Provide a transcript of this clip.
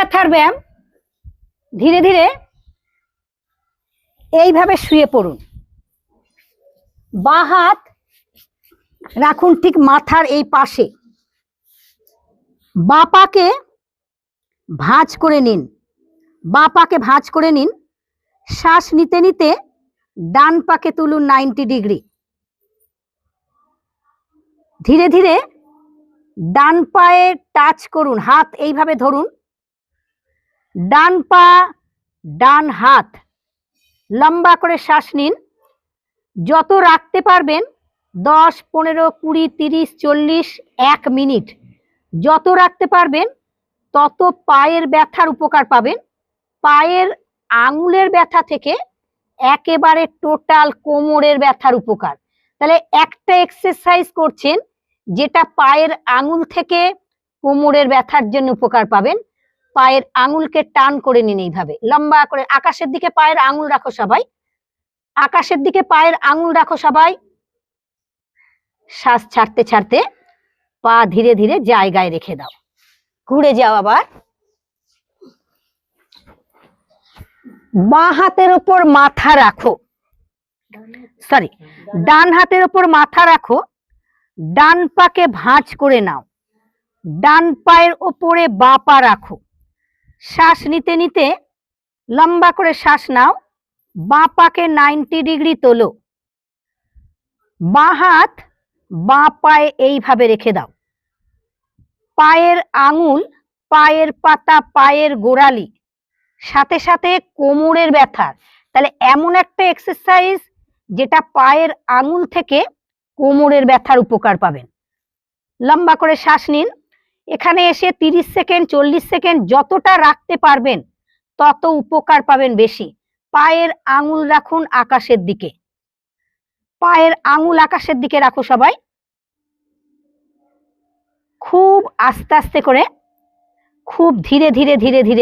ব্যথার ব্যায়াম। ধীরে ধীরে এইভাবে শুয়ে পড়ুন, বাঁ হাত রাখুন ঠিক মাথার এই পাশে, বাঁ পাকে ভাঁজ করে নিন, বাঁ পাকে ভাঁজ করে নিন। শ্বাস নিতে নিতে ডান পাকে তুলুন 90 ডিগ্রি। ধীরে ধীরে ডান পায়ে টাচ করুন, হাত এইভাবে ধরুন, ডান পা ডান হাত, লম্বা করে শ্বাস নিন। যত রাখতে পারবেন 10, 15, 20, 30, 40, 1 মিনিট যত রাখতে পারবেন তত পায়ের ব্যথার উপকার পাবেন। পায়ের আঙুলের ব্যথা থেকে একেবারে টোটাল কোমরের ব্যথার উপকার। তাহলে একটা এক্সারসাইজ করছেন যেটা পায়ের আঙুল থেকে কোমরের ব্যথার জন্য উপকার পাবেন। পায়ের আঙুলকে টান করে নিন, এইভাবে লম্বা করে আকাশের দিকে পায়ের আঙুল রাখো সবাই, আকাশের দিকে পায়ের আঙুল রাখো সবাই। শ্বাস ছাড়তে ছাড়তে পা ধীরে ধীরে জায়গায় রেখে দাও, ঘুরে যাও আবার। বাঁ হাতের ওপর মাথা রাখো, সরি ডান হাতের ওপর মাথা রাখো, ডান পাকে ভাঁজ করে নাও, ডান পায়ের ওপরে বাঁ পা রাখো। শ্বাস নিতে নিতে লম্বা করে শ্বাস নাও, বাঁ পাকে 90 ডিগ্রি তোলো, বাঁ হাত বাঁ পায়ে এইভাবে রেখে দাও। পায়ের আঙুল, পায়ের পাতা, পায়ের গোড়ালি, সাথে সাথে কোমরের ব্যথা। তাহলে এমন একটা এক্সারসাইজ যেটা পায়ের আঙুল থেকে কোমরের ব্যথার উপকার পাবেন। লম্বা করে শ্বাস নিন। এখানে এসে 30 সেকেন্ড 40 সেকেন্ড যতটা রাখতে পারবেন তত উপকার পাবেন বেশি। পায়ের আঙুল রাখুন আকাশের দিকে, পায়ের আঙুল আকাশের দিকে রাখো সবাই। খুব আস্তে আস্তে করে, খুব ধীরে ধীরে ধীরে ধীরে